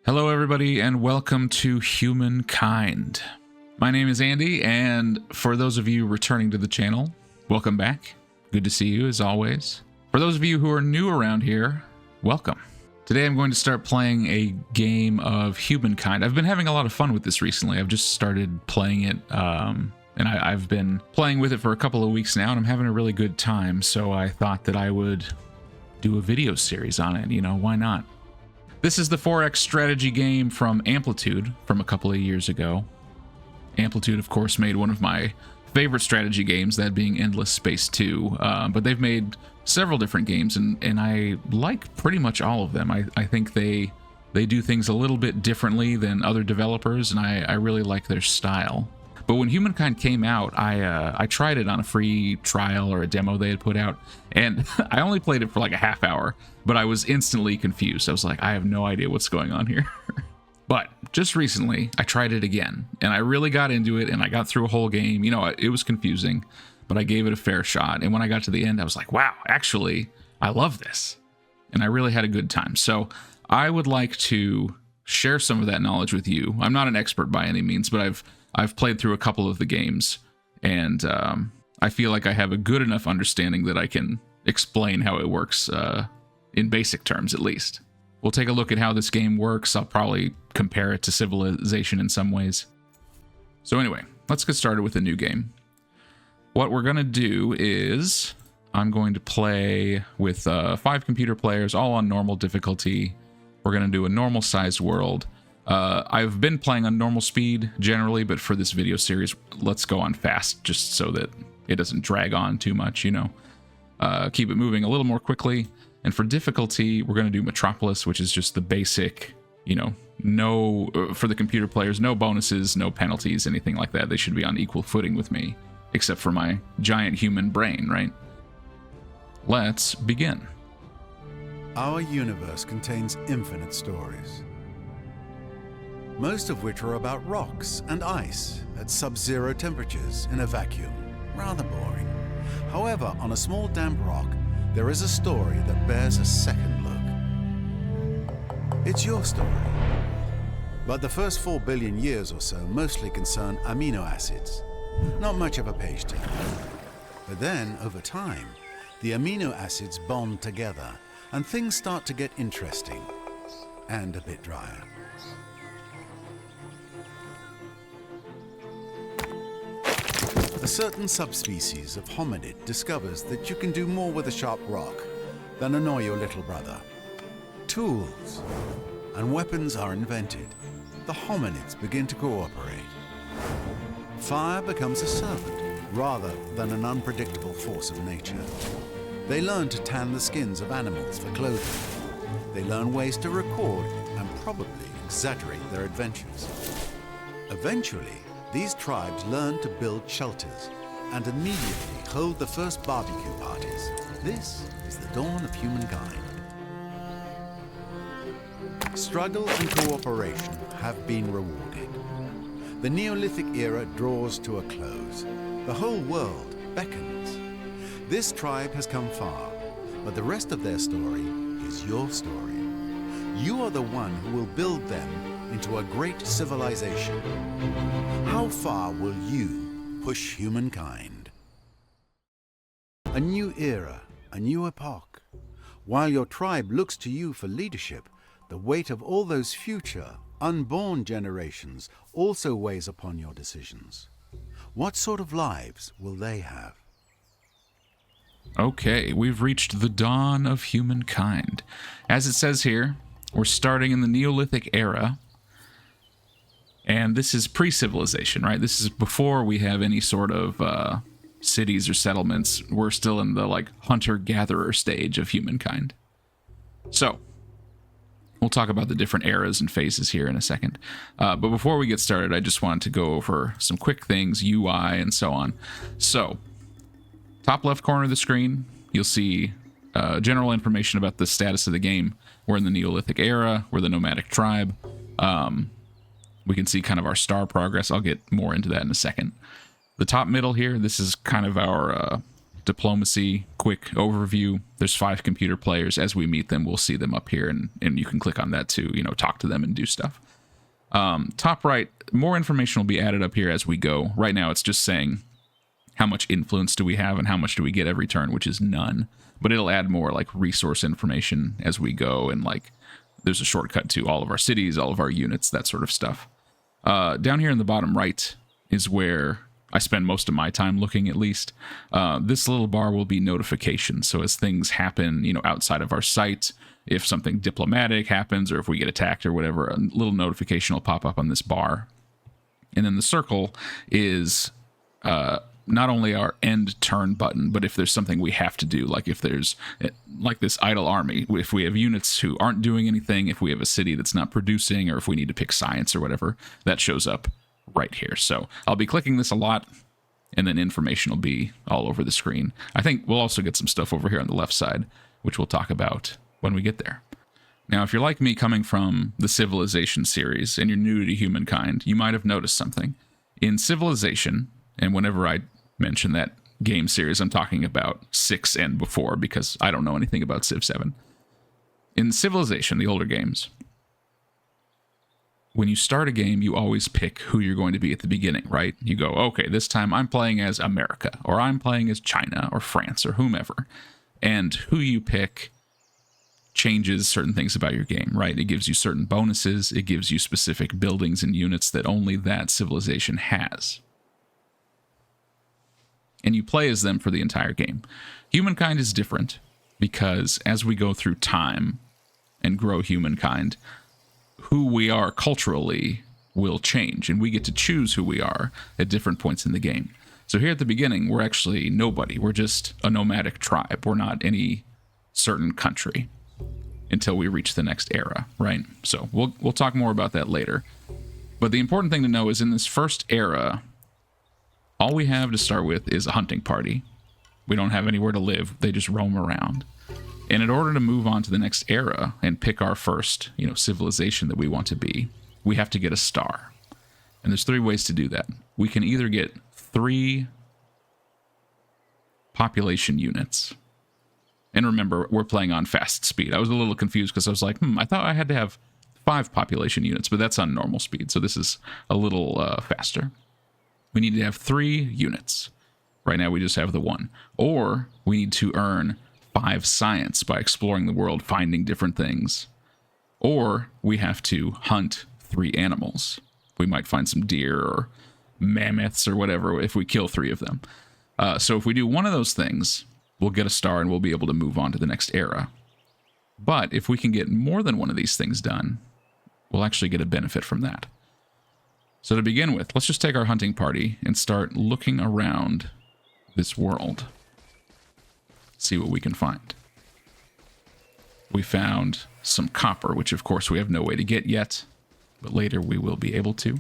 Hello everybody and welcome to Humankind. My name is Andy, and for those of you returning to the channel, welcome back. Good to see you as always. For those of you who are new around here, welcome. Today I'm going to start playing a game of Humankind. I've been having a lot of fun with this recently. I've just started playing it, and I've been playing with it for a couple of weeks now, and I'm having a really good time, so I thought that I would do a video series on it. You know, why not? This is the 4X strategy game from Amplitude from a couple of years ago. Amplitude, of course, made one of my favorite strategy games, that being Endless Space 2. But they've made several different games, and I like pretty much all of them. I think they do things a little bit differently than other developers, and I really like their style. But when Humankind came out, I tried it on a free trial or a demo they had put out, and I only played it for like a half hour, but I was instantly confused. I was like, I have no idea what's going on here. But just recently, I tried it again, and I really got into it, and I got through a whole game. You know, it was confusing, but I gave it a fair shot. And when I got to the end, I was like, wow, actually, I love this. And I really had a good time. So I would like to share some of that knowledge with you. I'm not an expert by any means, but I've played through a couple of the games, and I feel like I have a good enough understanding that I can explain how it works in basic terms, at least. We'll take a look at how this game works. I'll probably compare it to Civilization in some ways. So anyway, let's get started with the new game. What we're going to do is I'm going to play with 5 computer players, all on normal difficulty. We're going to do a normal sized world. I've been playing on normal speed generally, but for this video series, let's go on fast just so that it doesn't drag on too much, you know. Keep it moving a little more quickly. And for difficulty, we're going to do Metropolis, which is just the basic, you know, for the computer players, no bonuses, no penalties, anything like that. They should be on equal footing with me, except for my giant human brain, right? Let's begin. Our universe contains infinite stories, most of which are about rocks and ice at sub-zero temperatures in a vacuum. Rather boring. However, on a small damp rock, there is a story that bears a second look. It's your story. But the first 4 billion years or so mostly concern amino acids. Not much of a page turner. But then, over time, the amino acids bond together, and things start to get interesting and a bit drier. A certain subspecies of hominid discovers that you can do more with a sharp rock than annoy your little brother. Tools and weapons are invented. The hominids begin to cooperate. Fire becomes a servant rather than an unpredictable force of nature. They learn to tan the skins of animals for clothing. They learn ways to record and probably exaggerate their adventures. Eventually, these tribes learn to build shelters and immediately hold the first barbecue parties. This is the dawn of humankind. Struggle and cooperation have been rewarded. The Neolithic era draws to a close. The whole world beckons. This tribe has come far, but the rest of their story is your story. You are the one who will build them into a great civilization. How far will you push humankind? A new era, a new epoch. While your tribe looks to you for leadership, the weight of all those future, unborn generations also weighs upon your decisions. What sort of lives will they have? Okay, we've reached the dawn of humankind. As it says here, we're starting in the Neolithic era. And this is pre-civilization, right? This is before we have any sort of cities or settlements. We're still in the like hunter-gatherer stage of humankind. So, we'll talk about the different eras and phases here in a second. But before we get started, I just wanted to go over some quick things, UI and so on. So, top left corner of the screen, you'll see general information about the status of the game. We're in the Neolithic era. We're the nomadic tribe. We can see kind of our star progress. I'll get more into that in a second. The top middle here, this is kind of our diplomacy, quick overview. There's 5 computer players. As we meet them, we'll see them up here, and you can click on that to, talk to them and do stuff. Top right, more information will be added up here as we go. Right now, it's just saying how much influence do we have and how much do we get every turn, which is none. But it'll add more like resource information as we go, and like there's a shortcut to all of our cities, all of our units, that sort of stuff. Down here in the bottom right is where I spend most of my time looking, at least. This little bar will be notifications. So as things happen, outside of our sight, if something diplomatic happens or if we get attacked or whatever, a little notification will pop up on this bar. And then the circle is not only our end turn button, but if there's something we have to do, like if there's like this idle army, if we have units who aren't doing anything, if we have a city that's not producing, or if we need to pick science or whatever, that shows up right here. So I'll be clicking this a lot, and then information will be all over the screen. I think we'll also get some stuff over here on the left side, which we'll talk about when we get there. Now, if you're like me, coming from the Civilization series and you're new to Humankind, you might have noticed something. In Civilization, and whenever I mention that game series, I'm talking about 6 and before, because I don't know anything about Civ 7. In Civilization, the older games, when you start a game, you always pick who you're going to be at the beginning, right? You go, okay, this time I'm playing as America, or I'm playing as China, or France, or whomever. And who you pick changes certain things about your game, right? It gives you certain bonuses. It gives you specific buildings and units that only that civilization has. And you play as them for the entire game. Humankind is different because as we go through time and grow Humankind, who we are culturally will change, and we get to choose who we are at different points in the game. So here at the beginning, we're actually nobody. We're just a nomadic tribe. We're not any certain country until we reach the next era, right? So we'll talk more about that later. But the important thing to know is in this first era, all we have to start with is a hunting party. We don't have anywhere to live. They just roam around. And in order to move on to the next era and pick our first, civilization that we want to be, we have to get a star. And there's 3 ways to do that. We can either get 3 population units. And remember, we're playing on fast speed. I was a little confused because I was like, I thought I had to have 5 population units, but that's on normal speed. So this is a little faster. We need to have 3 units. Right now we just have the 1. Or we need to earn 5 science by exploring the world, finding different things. Or we have to hunt 3 animals. We might find some deer or mammoths or whatever if we kill 3 of them. So if we do one of those things, we'll get a star and we'll be able to move on to the next era. But if we can get more than one of these things done, we'll actually get a benefit from that. So to begin with, let's just take our hunting party and start looking around this world. See what we can find. We found some copper, which of course we have no way to get yet, but later we will be able to.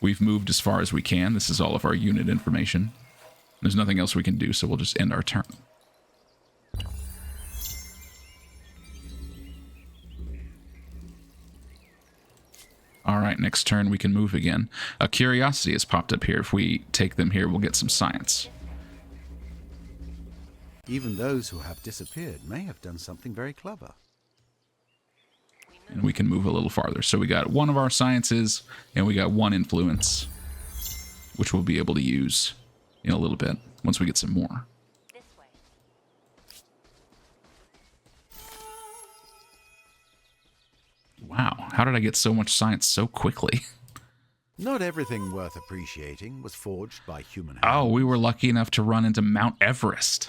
We've moved as far as we can. This is all of our unit information. There's nothing else we can do, so we'll just end our turn. All right, next turn we can move again. A curiosity has popped up here. If we take them here, we'll get some science. Even those who have disappeared may have done something very clever. And we can move a little farther. So we got 1 of our sciences, and we got 1 influence, which we'll be able to use in a little bit once we get some more. Wow, how did I get so much science so quickly? Not everything worth appreciating was forged by human hands. Oh, we were lucky enough to run into Mount Everest.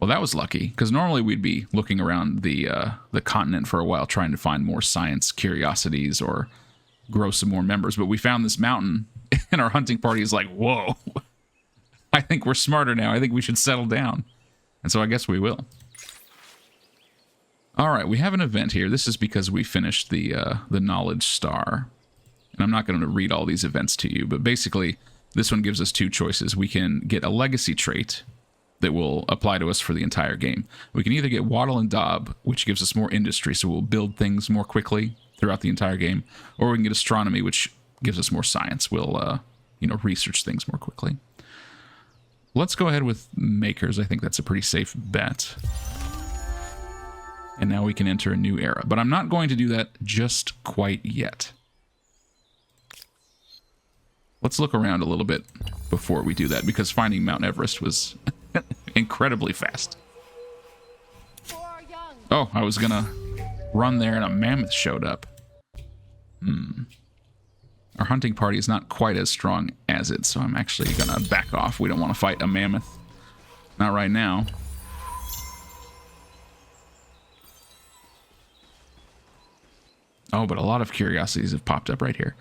Well, that was lucky, because normally we'd be looking around the continent for a while trying to find more science curiosities or grow some more members. But we found this mountain, and our hunting party is like, whoa, I think we're smarter now. I think we should settle down. And so I guess we will. All right, we have an event here. This is because we finished the Knowledge Star. And I'm not going to read all these events to you, but basically, this one gives us 2 choices. We can get a legacy trait that will apply to us for the entire game. We can either get Waddle and Daub, which gives us more industry, so we'll build things more quickly throughout the entire game, or we can get Astronomy, which gives us more science. We'll, research things more quickly. let's go ahead with makers. I think that's a pretty safe bet. And now we can enter a new era. But I'm not going to do that just quite yet. Let's look around a little bit before we do that, because finding Mount Everest was incredibly fast. Oh, I was gonna run there and a mammoth showed up. Our hunting party is not quite as strong as it, so I'm actually gonna back off. We don't want to fight a mammoth. Not right now. Oh, but a lot of curiosities have popped up right here.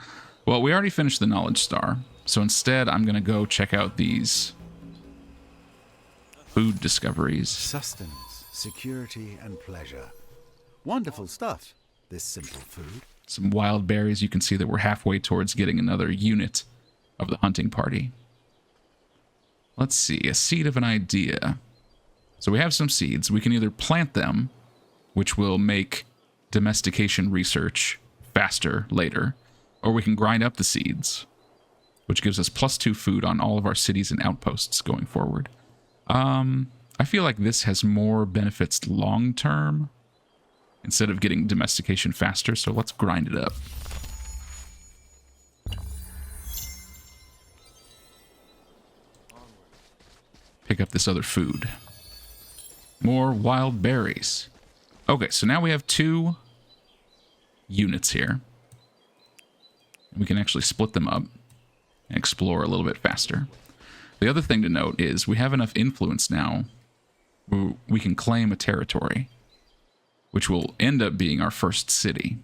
Well, we already finished the Knowledge Star, so instead I'm gonna go check out these food discoveries. Sustenance, security, and pleasure. Wonderful stuff, this simple food. Some wild berries. You can see that we're halfway towards getting another unit of the hunting party. Let's see, a seed of an idea. So we have some seeds. We can either plant them, which will make domestication research faster later, or we can grind up the seeds, which gives us +2 food on all of our cities and outposts going forward. I feel like this has more benefits long term instead of getting domestication faster, so let's grind it up. Pick up this other food. More wild berries. Okay, so now we have 2 units here. We can actually split them up and explore a little bit faster. The other thing to note is we have enough influence now where we can claim a territory, which will end up being our first city.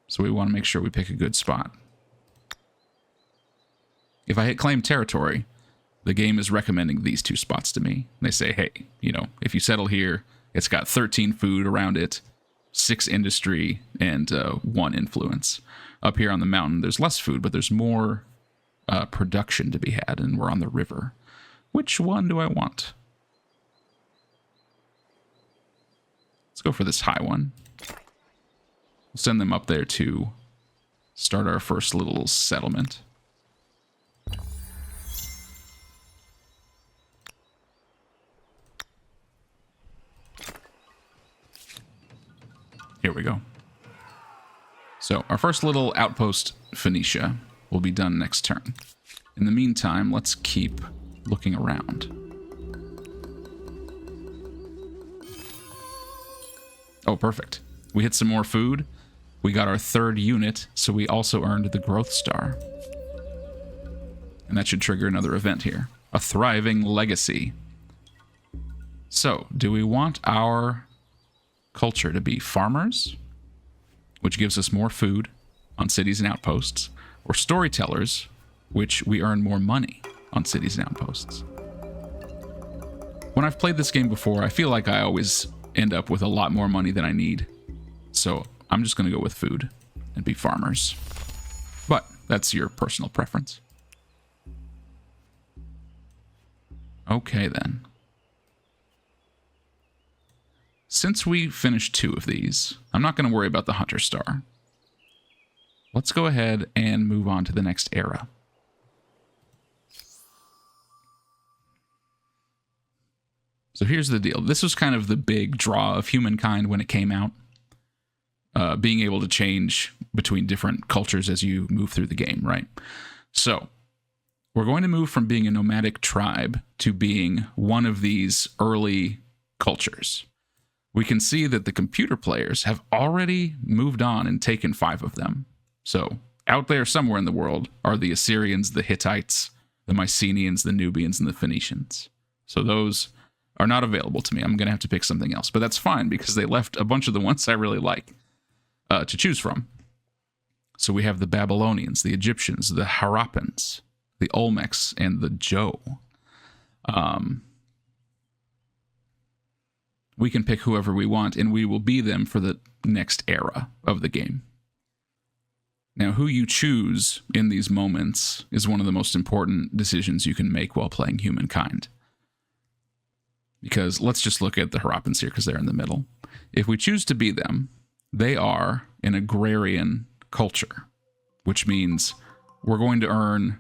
So we want to make sure we pick a good spot. If I hit claim territory, the game is recommending these 2 spots to me. They say, hey, you know, if you settle here, it's got 13 food around it, 6 industry, and 1 influence. Up here on the mountain, there's less food, but there's more production to be had, and we're on the river. Which one do I want? Let's go for this high one. We'll send them up there to start our first little settlement. Here we go. So our first little outpost, Phoenicia, will be done next turn. In the meantime, let's keep looking around. Oh, perfect. We hit some more food. We got our 3rd unit, so we also earned the growth star. And that should trigger another event here. A thriving legacy. So, do we want our culture to be farmers, which gives us more food on cities and outposts, or storytellers, which we earn more money on cities and outposts? When I've played this game before, I feel like I always end up with a lot more money than I need. So I'm just going to go with food and be farmers. But that's your personal preference. Okay, then. Since we finished 2 of these, I'm not going to worry about the Hunter Star. Let's go ahead and move on to the next era. So here's the deal. This was kind of the big draw of Humankind when it came out. Being able to change between different cultures as you move through the game, right? So we're going to move from being a nomadic tribe to being one of these early cultures. We can see that the computer players have already moved on and taken 5 of them. So out there somewhere in the world are the Assyrians, the Hittites, the Mycenaeans, the Nubians, and the Phoenicians. So those are not available to me. I'm going to have to pick something else. But that's fine, because they left a bunch of the ones I really like to choose from. So we have the Babylonians, the Egyptians, the Harappans, the Olmecs, and the Zhou. We can pick whoever we want, and we will be them for the next era of the game. Now, who you choose in these moments is one of the most important decisions you can make while playing Humankind. Because let's just look at the Harappans here, because they're in the middle. If we choose to be them, they are an agrarian culture, which means we're going to earn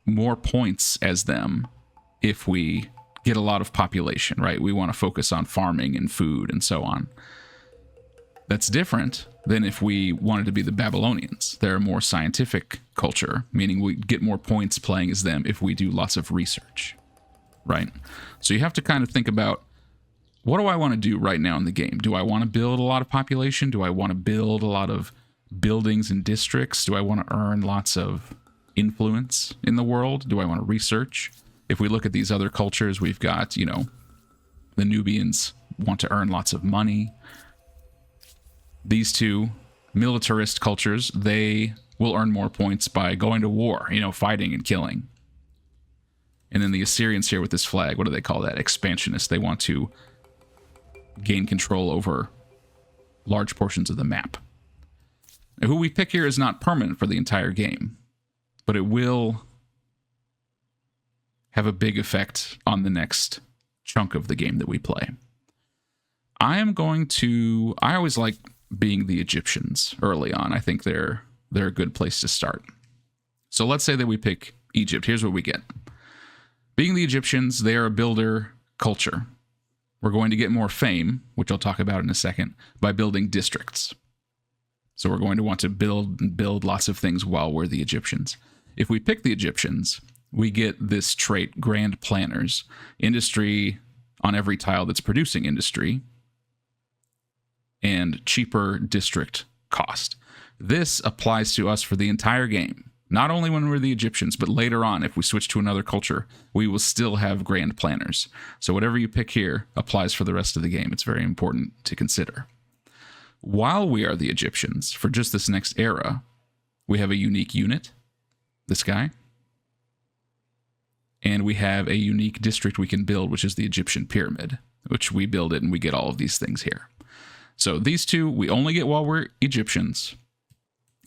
more points as them if we get a lot of population, right? We want to focus on farming and food and so on. That's different than if we wanted to be the Babylonians. They're a more scientific culture, meaning we get more points playing as them if we do lots of research, right? So you have to kind of think about, what do I want to do right now in the game? Do I want to build a lot of population? Do I want to build a lot of buildings and districts? Do I want to earn lots of influence in the world? Do I want to research? If we look at these other cultures, we've got, you know, the Nubians want to earn lots of money. These two militarist cultures, they will earn more points by going to war, you know, fighting and killing. And then the Assyrians here with this flag, what do they call that? Expansionists. They want to gain control over large portions of the map. Now, who we pick here is not permanent for the entire game, but it will have a big effect on the next chunk of the game that we play. I always like being the Egyptians early on. I think they're a good place to start. So let's say that we pick Egypt. Here's what we get. Being the Egyptians, they are a builder culture. We're going to get more fame, which I'll talk about in a second, by building districts. So we're going to want to build lots of things while we're the Egyptians. If we pick the Egyptians, we get this trait, grand planners, industry on every tile that's producing industry, and cheaper district cost. This applies to us for the entire game. Not only when we're the Egyptians, but later on, if we switch to another culture, we will still have grand planners. So whatever you pick here applies for the rest of the game. It's very important to consider. While we are the Egyptians, for just this next era, we have a unique unit, this guy, and we have a unique district we can build, which is the Egyptian pyramid, which we build it and we get all of these things here. So these two, we only get while we're Egyptians.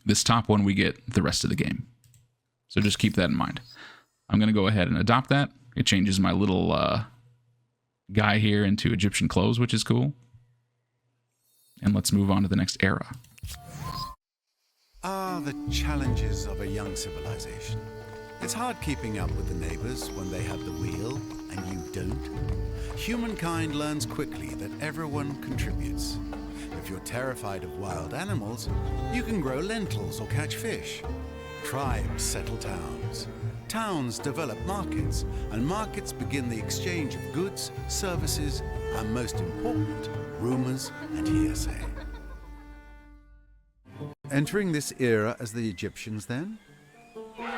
This top one, we get the rest of the game. So just keep that in mind. I'm going to go ahead and adopt that. It changes my little guy here into Egyptian clothes, which is cool. And let's move on to the next era. Ah, the challenges of a young civilization. It's hard keeping up with the neighbors when they have the wheel and you don't. Humankind learns quickly that everyone contributes. If you're terrified of wild animals, you can grow lentils or catch fish. Tribes settle towns. Towns develop markets, and markets begin the exchange of goods, services, and most important, rumors and hearsay. Entering this era as the Egyptians, then?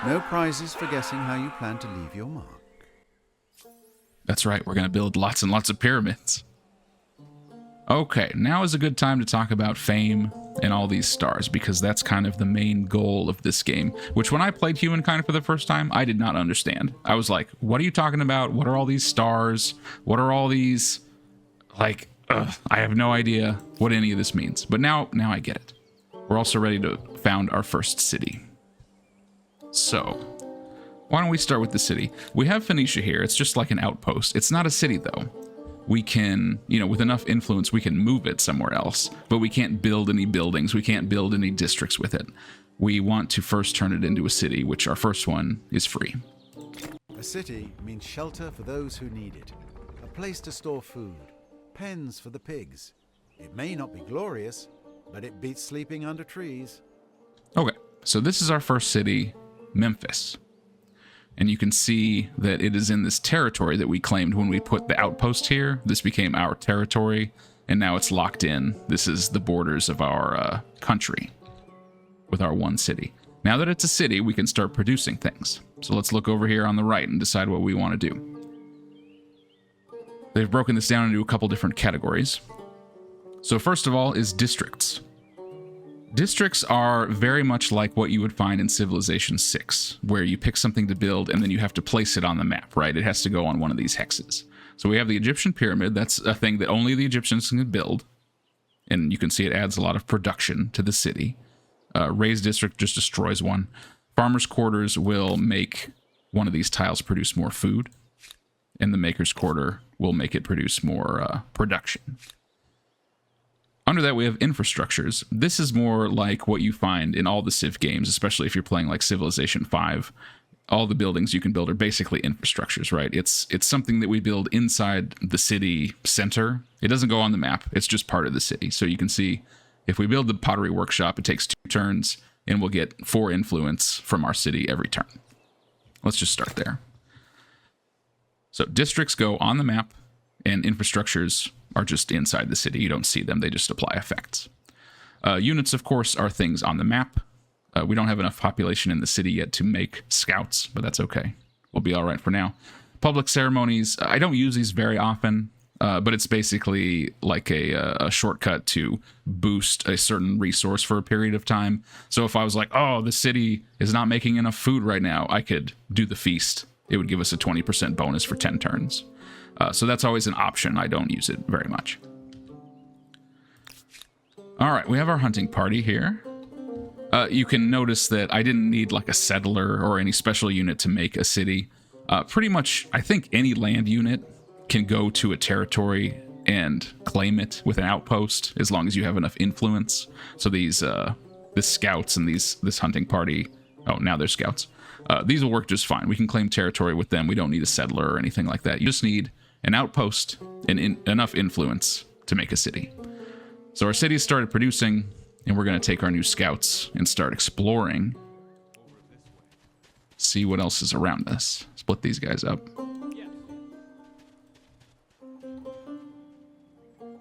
No prizes for guessing how you plan to leave your mark. That's right, we're going to build lots and lots of pyramids. Okay, now is a good time to talk about fame and all these stars, because that's kind of the main goal of this game, which when I played Humankind for the first time, I did not understand. I was like, what are you talking about? What are all these stars? What are all these, like, I have no idea what any of this means. But now I get it. We're also ready to found our first city. So, why don't we start with the city? We have Phoenicia here. It's just like an outpost. It's not a city, though. We can, you know, with enough influence, we can move it somewhere else, but we can't build any buildings. We can't build any districts with it. We want to first turn it into a city, which our first one is free. A city means shelter for those who need it, a place to store food, pens for the pigs. It may not be glorious, but it beats sleeping under trees. Okay, so this is our first city, Memphis. And you can see that it is in this territory that we claimed when we put the outpost here. This became our territory, and now it's locked in. This is the borders of our country with our one city. Now that it's a city, we can start producing things. So let's look over here on the right and decide what we want to do. They've broken this down into a couple different categories. So first of all is districts. Districts are very much like what you would find in Civilization 6, where you pick something to build and then you have to place it on the map, right? It has to go on one of these hexes. So we have the Egyptian pyramid. That's a thing that only the Egyptians can build. And you can see it adds a lot of production to the city. Raised district just destroys one. Farmer's quarters will make one of these tiles produce more food. And the maker's quarter will make it produce more production. Under that, we have infrastructures. This is more like what you find in all the Civ games, especially if you're playing like Civilization 5. all the buildings you can build are basically infrastructures, right? It's something that we build inside the city center. It doesn't go on the map. It's just part of the city. So you can see if we build the pottery workshop, it takes 2 turns, and we'll get 4 influence from our city every turn. Let's just start there. So districts go on the map, and infrastructures are just inside the city. You don't see them. They just apply effects. Units, of course, are things on the map. We don't have enough population in the city yet to make scouts, but that's okay. We'll be all right for now. Public ceremonies, I don't use these very often, but it's basically like a shortcut to boost a certain resource for a period of time. So if I was like, oh, the city is not making enough food right now, I could do the feast. It would give us a 20% bonus for 10 turns. So that's always an option. I don't use it very much. All right, we have our hunting party here. You can notice that I didn't need like a settler or any special unit to make a city. Pretty much, I think any land unit can go to a territory and claim it with an outpost as long as you have enough influence. So these scouts and this hunting party, oh, now they're scouts. These will work just fine. We can claim territory with them. We don't need a settler or anything like that. You just need an outpost and enough influence to make a city. So our city started producing, and we're going to take our new scouts and start exploring. See what else is around us. Split these guys up.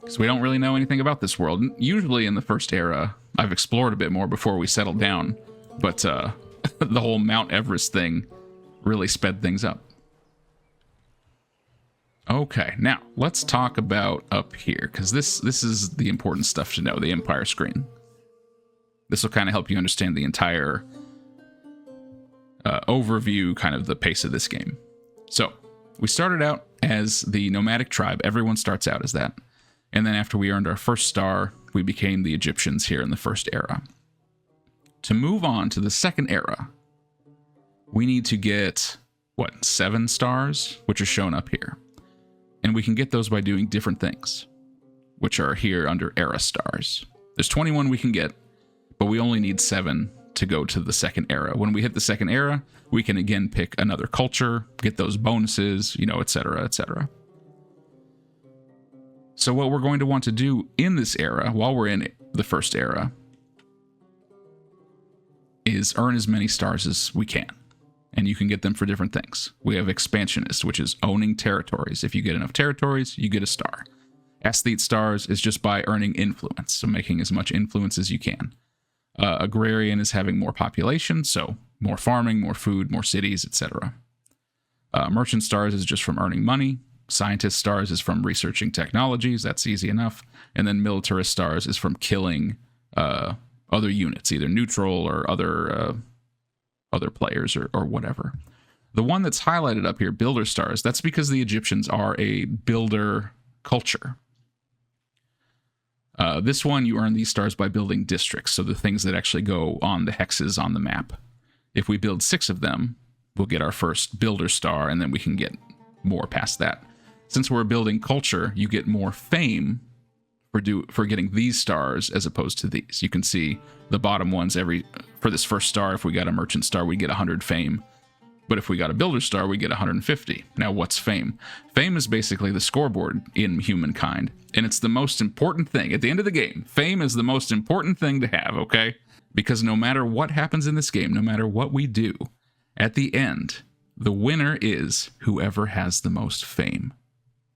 Because we don't really know anything about this world. Usually in the first era, I've explored a bit more before we settled down. But the whole Mount Everest thing really sped things up. Okay, now let's talk about up here, because this is the important stuff to know, the Empire screen. This will kind of help you understand the entire overview, kind of the pace of this game. So we started out as the nomadic tribe. Everyone starts out as that. And then after we earned our first star, we became the Egyptians here in the first era. To move on to the second era, we need to get, 7 stars, which are shown up here. And we can get those by doing different things, which are here under era stars. There's 21 we can get, but we only need 7 to go to the second era. When we hit the second era, we can again pick another culture, get those bonuses, etc., etc. So what we're going to want to do in this era, while we're in the first era, is earn as many stars as we can. And you can get them for different things. We have Expansionist, which is owning territories. If you get enough territories, you get a star. Aesthete stars is just by earning influence, so making as much influence as you can. Agrarian is having more population, so more farming, more food, more cities, etc. Merchant stars is just from earning money. Scientist stars is from researching technologies. That's easy enough. And then militarist stars is from killing other units, either neutral or other players or whatever. The one that's highlighted up here, builder stars, that's because the Egyptians are a builder culture. This one, you earn these stars by building districts, so the things that actually go on the hexes on the map. If we build 6 of them, we'll get our first builder star, and then we can get more past that. Since we're building culture, you get more fame for getting these stars as opposed to these. You can see the bottom ones for this first star. If we got a merchant star, we get 100 fame. But if we got a builder star, we get 150. Now, what's fame? Fame is basically the scoreboard in Humankind, and it's the most important thing. At the end of the game, fame is the most important thing to have, okay? Because no matter what happens in this game, no matter what we do, at the end, the winner is whoever has the most fame,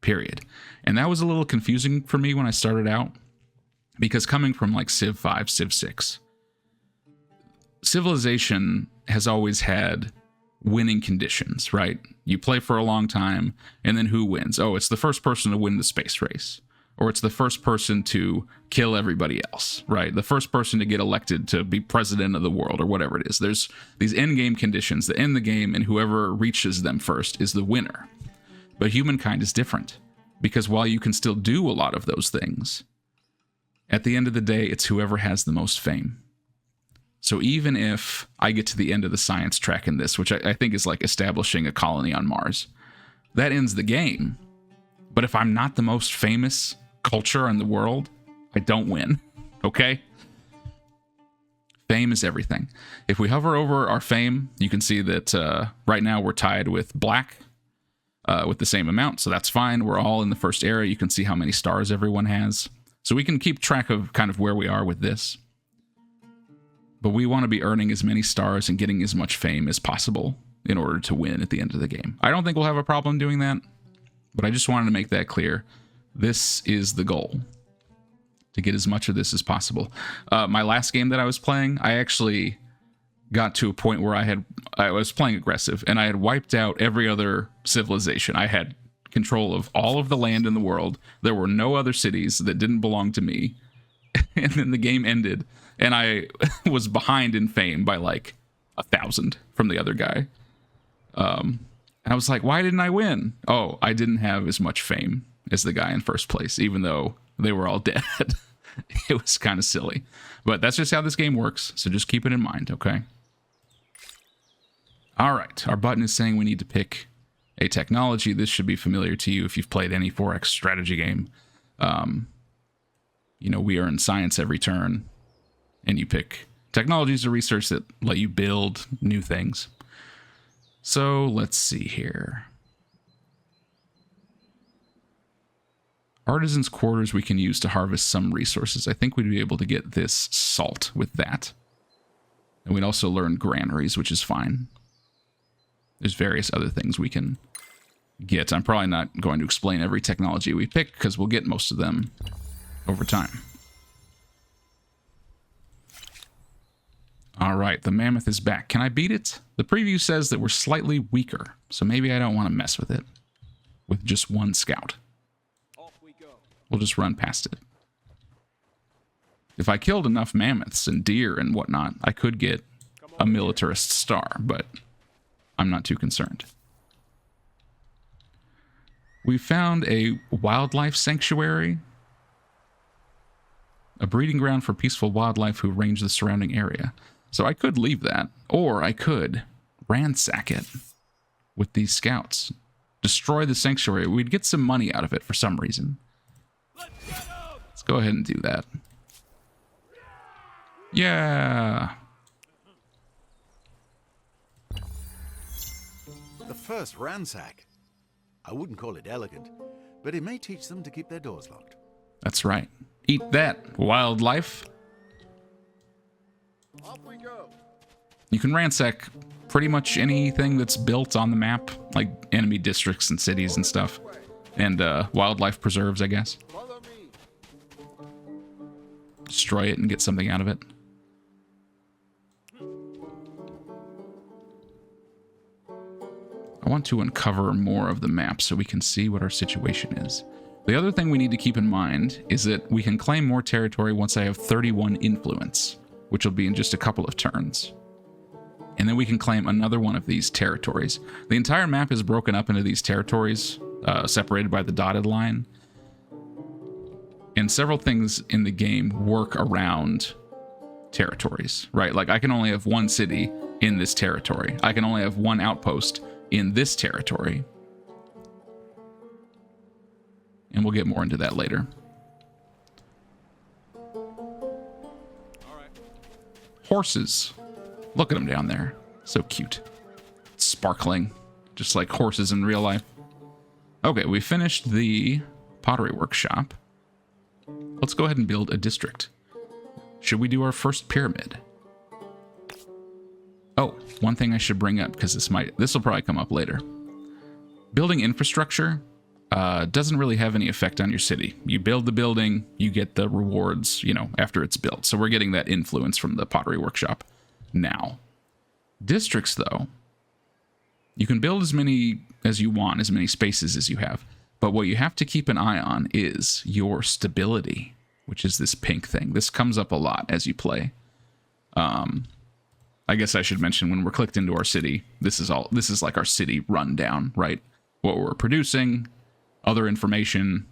period. And that was a little confusing for me when I started out, because coming from like Civ 5, Civ 6, Civilization has always had winning conditions, right? You play for a long time, and then who wins? Oh, it's the first person to win the space race. Or it's the first person to kill everybody else, right? The first person to get elected to be president of the world, or whatever it is. There's these end game conditions that end the game, and whoever reaches them first is the winner. But Humankind is different, because while you can still do a lot of those things, at the end of the day, it's whoever has the most fame. So even if I get to the end of the science track in this, which I think is like establishing a colony on Mars, that ends the game. But if I'm not the most famous culture in the world, I don't win, okay? fame is everything. If we hover over our fame, you can see that right now we're tied with black with the same amount, so that's fine. We're all in the first area. You can see how many stars everyone has. So we can keep track of kind of where we are with this. But we want to be earning as many stars and getting as much fame as possible in order to win at the end of the game. I don't think we'll have a problem doing that, but I just wanted to make that clear. This is the goal, to get as much of this as possible. My last game that I was playing, I actually got to a point where I was playing aggressive, and I had wiped out every other civilization. I had control of all of the land in the world. There were no other cities that didn't belong to me. And then the game ended, and I was behind in fame by like 1,000 from the other guy. And I was like, why didn't I win? Oh, I didn't have as much fame as the guy in first place, even though they were all dead. It was kind of silly. But that's just how this game works, so just keep it in mind, okay? All right, our button is saying we need to pick a technology. This should be familiar to you if you've played any 4X strategy game. You know, we earn science every turn, and you pick technologies or research that let you build new things. So let's see here. Artisan's quarters we can use to harvest some resources. I think we'd be able to get this salt with that. And we'd also learn granaries, which is fine. There's various other things we can get. I'm probably not going to explain every technology we pick because we'll get most of them over time. All right, the mammoth is back. Can I beat it? The preview says that we're slightly weaker, so maybe I don't want to mess with it with just one scout. Off we go. We'll just run past it. If I killed enough mammoths and deer and whatnot, I could get a militarist star, but I'm not too concerned. We found a wildlife sanctuary, a breeding ground for peaceful wildlife who range the surrounding area. So I could leave that, or I could ransack it with these scouts. Destroy the sanctuary. We'd get some money out of it for some reason. Let's go ahead and do that. Yeah. The first ransack. I wouldn't call it elegant, but it may teach them to keep their doors locked. That's right. Eat that, wildlife. Off we go. You can ransack pretty much anything that's built on the map, like enemy districts and cities and stuff. And wildlife preserves, I guess. Follow me. Destroy it and get something out of it. I want to uncover more of the map so we can see what our situation is. The other thing we need to keep in mind is that we can claim more territory once I have 31 influence, which will be in just a couple of turns. And then we can claim another one of these territories. The entire map is broken up into these territories, separated by the dotted line. And several things in the game work around territories, right? Like I can only have one city in this territory. I can only have one outpost in this territory. And we'll get more into that later. All right. Horses. Look at them down there. So cute. Sparkling. Just like horses in real life. Okay, we finished the pottery workshop. Let's go ahead and build a district. Should we do our first pyramid? Oh, one thing I should bring up, because this will probably come up later. Building infrastructure doesn't really have any effect on your city. You build the building, you get the rewards, you know, after it's built. So we're getting that influence from the pottery workshop now. Districts, though, you can build as many as you want, as many spaces as you have. But what you have to keep an eye on is your stability, which is this pink thing. This comes up a lot as you play. I guess I should mention when we're clicked into our city, this is like our city rundown, right? What we're producing, other information,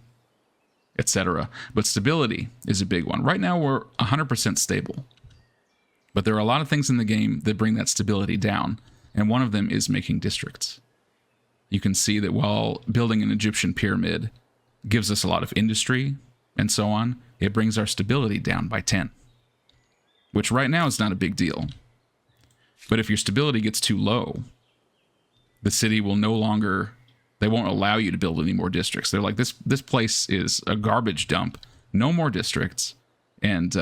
etc. But stability is a big one. Right now we're 100% stable. But there are a lot of things in the game that bring that stability down, and one of them is making districts. You can see that while building an Egyptian pyramid gives us a lot of industry and so on, it brings our stability down by 10. which right now is not a big deal. But if your stability gets too low, the city will no longer, they won't allow you to build any more districts. They're like, this place is a garbage dump, no more districts, and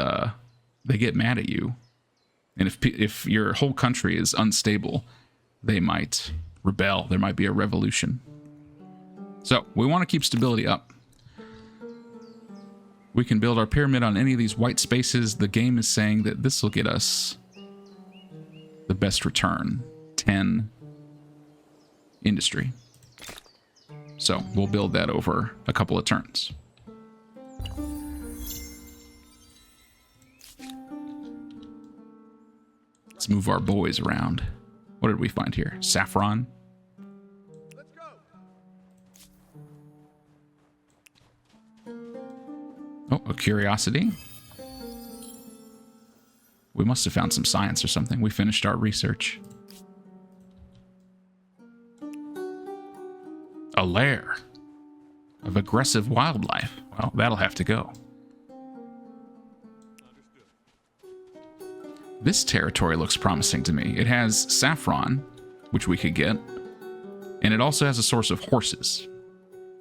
they get mad at you. And if your whole country is unstable, they might rebel. There might be a revolution. So we want to keep stability up. We can build our pyramid on any of these white spaces. The game is saying that this will get us the best return, 10 industry. So we'll build that over a couple of turns. Let's move our boys around. What did we find here? Saffron. Let's go. Oh, a curiosity. We must have found some science or something. We finished our research. A lair of aggressive wildlife. Well, that'll have to go. This territory looks promising to me. It has saffron, which we could get, and it also has a source of horses.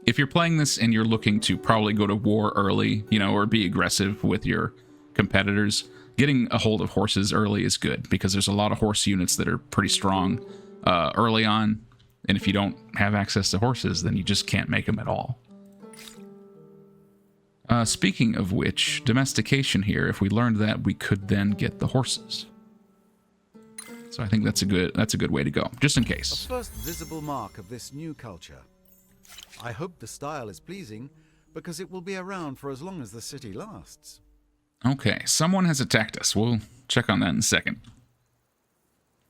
If you're playing this and you're looking to probably go to war early, you know, or be aggressive with your competitors, getting a hold of horses early is good, because there's a lot of horse units that are pretty strong early on, and if you don't have access to horses, then you just can't make them at all. Speaking of which, domestication here, if we learned that, we could then get the horses. So I think that's a good way to go, just in A case. first visible mark of this new culture. I hope the style is pleasing, because it will be around for as long as the city lasts. Okay, someone has attacked us. We'll check on that in a second.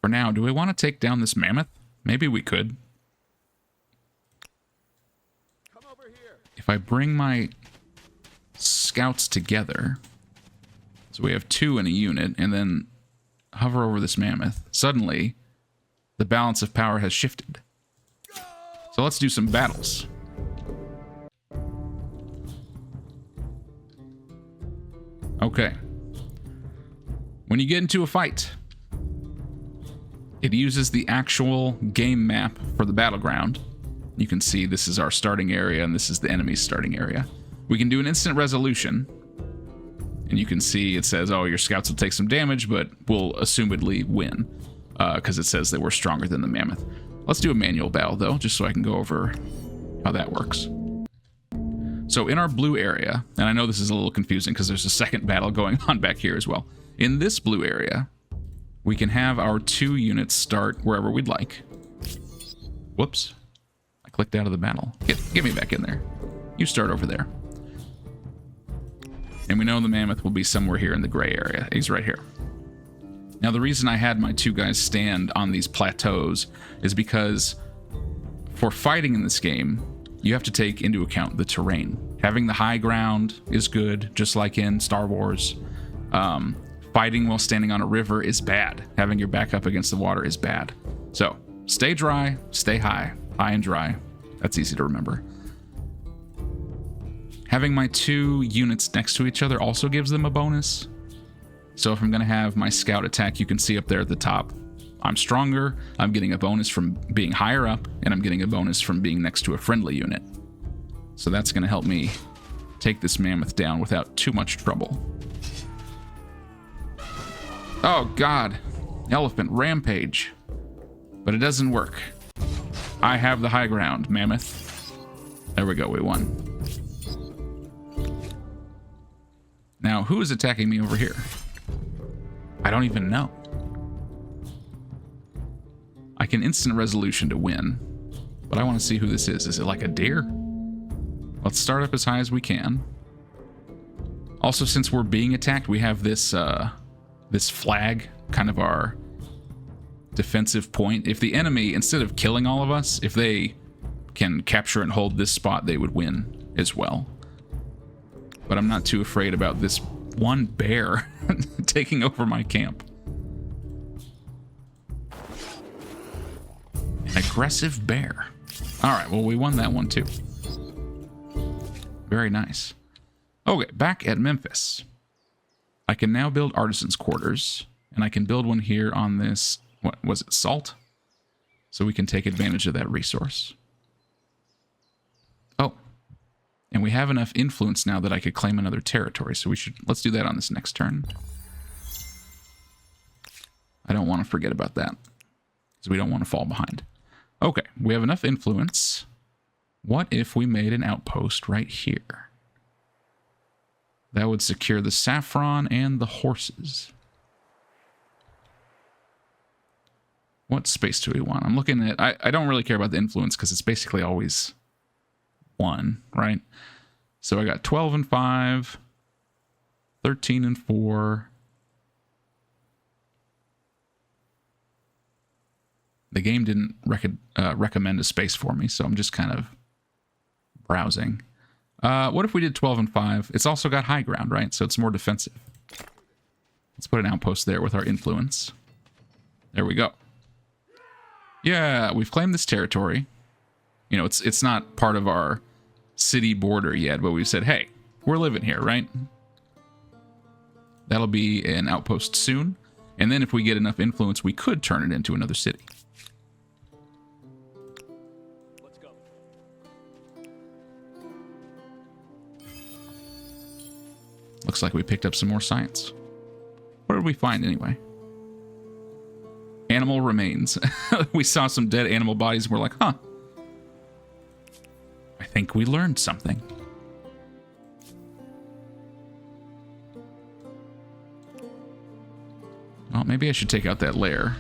For now, do we want to take down this mammoth? Maybe we could. Come over here. If I bring my scouts together, so we have 2 in a unit, and then hover over this mammoth, suddenly the balance of power has shifted. So let's do some battles. Okay. When you get into a fight, it uses the actual game map for the battleground. You can see this is our starting area and this is the enemy's starting area. We can do an instant resolution, and you can see it says, oh, your scouts will take some damage, but we'll assumedly win, because it says that we're stronger than the mammoth. Let's do a manual battle, though, just so I can go over how that works. So in our blue area, and I know this is a little confusing because there's a second battle going on back here as well. In this blue area, we can have our 2 units start wherever we'd like. Whoops. I clicked out of the battle. Get me back in there. You start over there. And we know the mammoth will be somewhere here in the gray area. He's right here. Now, the reason I had my 2 guys stand on these plateaus is because for fighting in this game, you have to take into account the terrain. Having the high ground is good, just like in Star Wars. Fighting while standing on a river is bad. Having your back up against the water is bad. So, stay dry, stay high. High and dry. That's easy to remember. Having my 2 units next to each other also gives them a bonus. So if I'm going to have my scout attack, you can see up there at the top, I'm stronger, I'm getting a bonus from being higher up, and I'm getting a bonus from being next to a friendly unit. So that's going to help me take this mammoth down without too much trouble. Oh god, elephant rampage. But it doesn't work. I have the high ground, mammoth. There we go, we won. Now, who is attacking me over here? I don't even know. I can instant resolution to win, but I want to see who this is. Is it like a deer? Let's start up as high as we can. Also, since we're being attacked, we have this this flag, kind of our defensive point. If the enemy, instead of killing all of us, if they can capture and hold this spot, they would win as well. But I'm not too afraid about this one bear taking over my camp. An aggressive bear. All right, well, we won that one too. Very nice. Okay, back at Memphis. I can now build artisans' quarters, and I can build one here on this, what was it, salt? So we can take advantage of that resource. Oh, and we have enough influence now that I could claim another territory, so let's do that on this next turn. I don't want to forget about that, because we don't want to fall behind. Okay, we have enough influence. What if we made an outpost right here? That would secure the saffron and the horses. What space do we want? I'm looking at... I don't really care about the influence because it's basically always 1, right? So I got 12 and 5, 13 and 4. The game didn't recommend a space for me, so I'm just kind of browsing. What if we did 12 and 5? It's also got high ground, right? So it's more defensive. Let's put an outpost there with our influence. There we go. Yeah, we've claimed this territory. You know, it's not part of our city border yet, but we've said, hey, we're living here, right? That'll be an outpost soon. And then if we get enough influence, we could turn it into another city. Let's go. Looks like we picked up some more science. What did we find anyway? Animal remains. We saw some dead animal bodies and we're like, huh. I think we learned something. Well, maybe I should take out that lair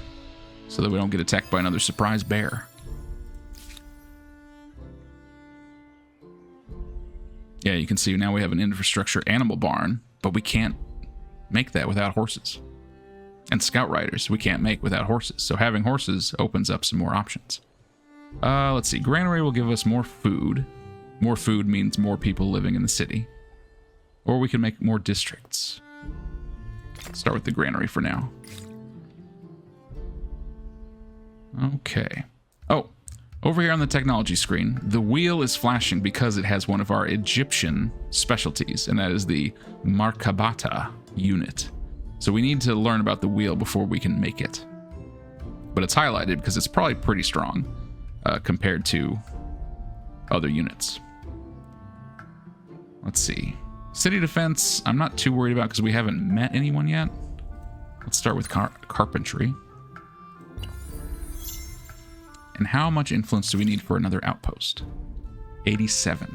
so that we don't get attacked by another surprise bear. Yeah, you can see now we have an infrastructure animal barn, but we can't make that without horses. And scout riders we can't make without horses. So having horses opens up some more options. Let's see. Granary will give us more food. More food means more people living in the city. Or we can make more districts. Let's start with the granary for now. Okay. Oh, over here on the technology screen, the wheel is flashing because it has one of our Egyptian specialties, and that is the Markabata unit. So we need to learn about the wheel before we can make it. But it's highlighted because it's probably pretty strong compared to other units. Let's see. City defense, I'm not too worried about because we haven't met anyone yet. Let's start with carpentry. And how much influence do we need for another outpost? 87.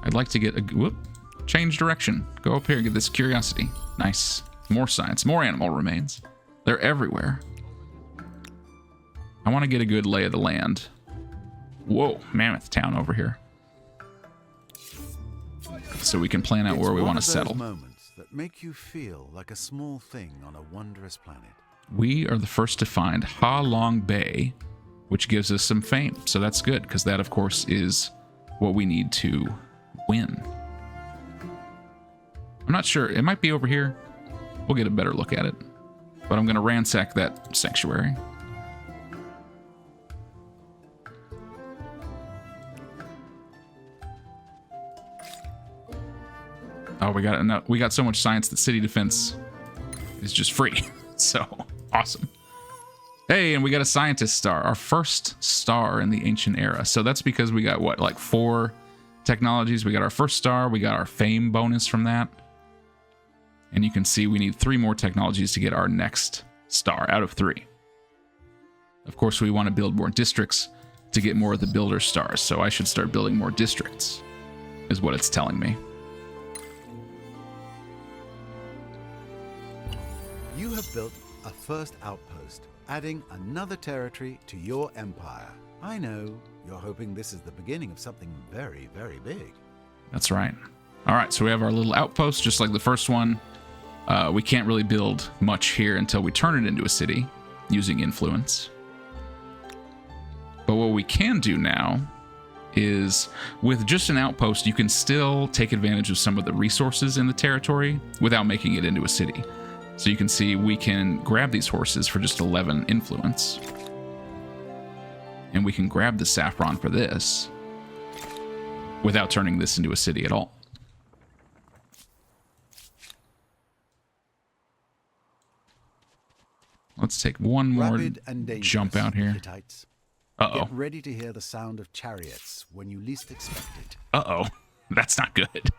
I'd like to get a... Whoop. Change direction. Go up here and get this curiosity. Nice. More science. More animal remains. They're everywhere. I want to get a good lay of the land. Whoa. Mammoth town over here. So we can plan out where we want to settle. Moments that make you feel like a small thing on a wondrous planet. We are the first to find Ha Long Bay, which gives us some fame. So that's good, because that, of course, is what we need to win. I'm not sure. It might be over here. We'll get a better look at it. But I'm going to ransack that sanctuary. Oh, we got so much science that city defense is just free. So awesome. Hey, and we got a scientist star, our first star in the ancient era. So that's because we got what, like 4 technologies. We got our first star, we got our fame bonus from that. And you can see we need 3 more technologies to get our next star out of 3. Of course, we want to build more districts to get more of the builder stars. So I should start building more districts, is what it's telling me. You have built a first outpost, adding another territory to your empire. I know you're hoping this is the beginning of something very, very big. That's right. All right, so we have our little outpost, just like the first one. We can't really build much here until we turn it into a city using influence. But what we can do now is, with just an outpost, you can still take advantage of some of the resources in the territory without making it into a city. So you can see we can grab these horses for just 11 influence. And we can grab the saffron for this. without turning this into a city at all. Let's take one more Rapid and dangerous, jump out here. Hittites. Uh-oh. Get ready to hear the sound of chariots when you least expect it. Uh-oh. That's not good.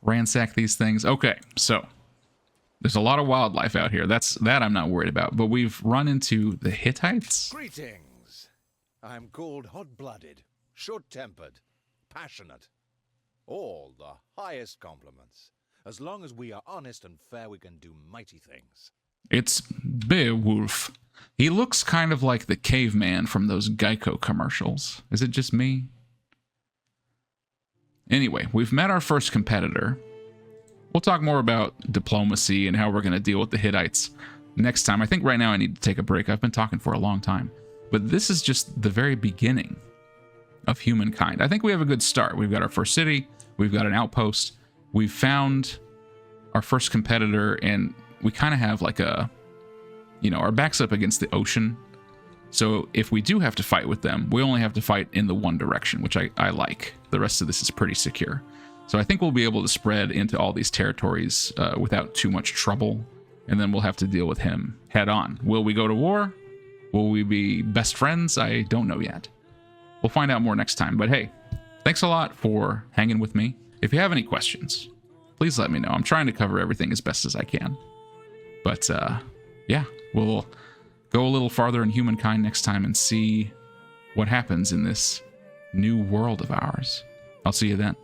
Ransack these things. Okay, so there's a lot of wildlife out here. That I'm not worried about. But we've run into the Hittites. Greetings. I'm called hot-blooded, short-tempered, passionate. All the highest compliments. As long as we are honest and fair, we can do mighty things. It's Beowulf. He looks kind of like the caveman from those Geico commercials. Is it just me? Anyway, we've met our first competitor. We'll talk more about diplomacy and how we're going to deal with the Hittites next time. I think right now I need to take a break. I've been talking for a long time. But this is just the very beginning of Humankind. I think we have a good start. We've got our first city. We've got an outpost. We've found our first competitor, and we kind of have like a, our back's up against the ocean. So if we do have to fight with them, we only have to fight in the one direction, which I like. The rest of this is pretty secure. So I think we'll be able to spread into all these territories without too much trouble. And then we'll have to deal with him head on. Will we go to war? Will we be best friends? I don't know yet. We'll find out more next time. But hey, thanks a lot for hanging with me. If you have any questions, please let me know. I'm trying to cover everything as best as I can. But yeah, we'll go a little farther in Humankind next time and see what happens in this new world of ours. I'll see you then.